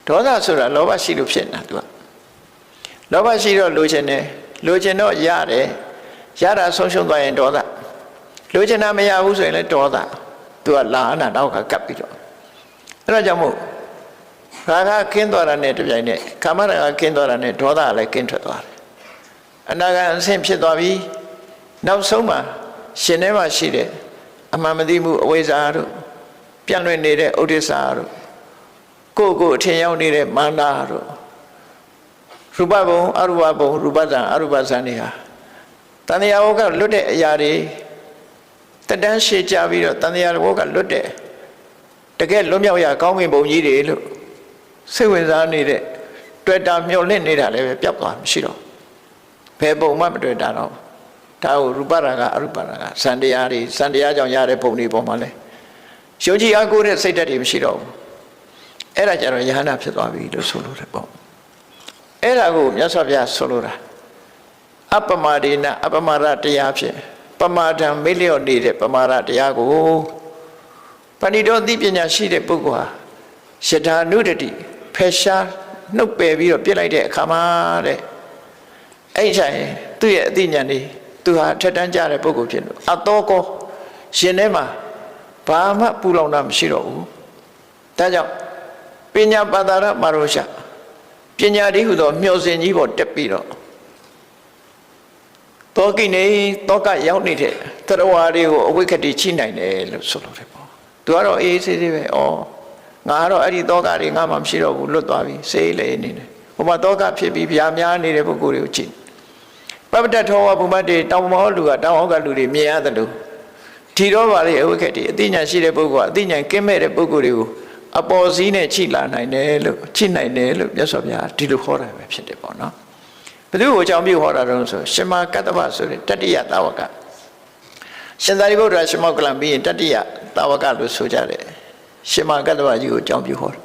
ဒေါသဆိုတာလောဘရှိလို့ဖြစ်နေတာသူကလောဘရှိတော့လိုချင်တယ်လိုချင်တော့ရတယ်ရတာဆုံးရှုံးသွားရင်ဒေါသလိုချင်တာမရဘူးဆိုရင်လည်းဒေါသသူကလာအနာနောက်ကကပ်ပြီးတော့အဲ့ဒါကြောင့်မို့ရာဂကင်းသွားတာနဲ့တပြိုင်နက်ကာမရာဂကင်းသွားတာနဲ့ဒေါသလည်းကင်းထွက်သွားတယ်အနာဂတ်အဆင့်ဖြစ်သွားပြီနောက်ဆုံးမှာရှင်ထဲမှာရှိတဲ့အမှန်မသိမှုအဝိဇ္ဇာတို့ပြန့်လွင့်နေတဲ့ဥဒိစ္စတို့ကိုယ်အထင်ရောက်နေတဲ့မာနတို့ရူပဘုံအရူပဘုံရူပဇံအရူပဇံတွေဟာတန်တရားဝကလွတ်တဲ့အရာတွေတတန်းရှည်ကြပြီးတော့တန်တရားဝကလွတ်တဲ့တကယ်လွတ်မြောက်ရကောင်းကင်ဘုံကြီးတွေလို့စိတ်ဝင်စားနေတဲ့တွေ့တာမျောလင့်နေတာလည်းပဲပျောက်သွားမရှိတော့ဘယ်ပုံမှမတွေ့တာတော့ဒါကိုရူပရာကအရူပရာကစံတရားတွေစံတရားကြောင့်ရတဲ့ပုံတွေပေါ်မှာလဲယုံကြည်အားကိုးတဲ့စိတ်ဓာတ်တွေမရှိတော့ဘူးအဲ့ဒါကြတော့ယဟနာဖြစ်သွားပြီလို့ဆိုလို့တယ်ပေါ့အဲ့ဒါကိုမြတ်စွာဘုရားဆိုလိုတာအပမဒေနအပမရတရားဖြင့်ပမာဒံမေ့လျော့နေတဲ့ပမာရတရားကိုပဏိတောသိပညာရှိတဲ့ပုဂ္ဂိုလ်ဟာယထာနုတတိဖယ်ရှားနှုတ်ပယ်ပြီးတော့ပြစ်လိုက်တဲ့အခါမှာတဲ့အဲ့ဆိုင်သူ့ရဲ့အသိဉာဏ်นี่သူဟာထက်တန်းကြတဲ့ပုဂ္ဂိုလ်ဖြစ်လို့အတောကောရှင်ထဲမှာဘာမှပူလောင်တာမရှိတော့ဘူးဒါကြောင့်ပညာပါဒရမရောရှပညာတည်းဟူသောမျှော်စင်ကြီးပေါ်တက်ပြီးတော့တောကိနေတောကရောက်နေတဲ့သရဝါတွေကိုအဝိက္ခတိချိနိုင်တယ်လို့ဆိုလို့တယ်ပေါ့သူကတော့အေးဆေးဆေးပဲဩငါကတော့အဲ့ဒီတောကတွေငါမှမရှိတော့ဘူးလွတ်သွားပြီဆေးလေနေတယ်ဟိုမှာတောကဖြစ်ပြီးဗျာများနေတဲ့ပုဂ္ဂိုလ်တွေကိုကြည့်ပပ္ပတ္ထောဝဘုမတ်တေတောင်မောလူကတောင်အောက်ကလူတွေမြင်ရတယ်လို့ဒီတော့ပါလေအဝိက္ခတိအသိဉာဏ်ရှိတဲ့ပုဂ္ဂိုလ်ကအသိဉာဏ်ကင်းမဲ့တဲ့ပုဂ္ဂိုလ်တွေကိုအပေါ်စီးနဲ့ချိလာနိုင်တယ်လို့ချိနိုင်တယ်လို့မြတ်စွာဘုရားဒီလိုဟောတာပဲဖြစ်တယ်ပေါ့နော်ဘယ်သူ့ကိုအကြောင်းပြုဟောတာတော့ဆိုရှင်မာကတ္တဗဆိုတဲ့တတ္တိယတာဝကရှင်သာရိပုတ္တရာရှင်မောက္ကလံပြီးရင်တတ္တိယတာဝကလို့ဆိုကြတယ်ရှင်မာကတ္တဗကြီးကိုအကြောင်းပြုဟောတယ်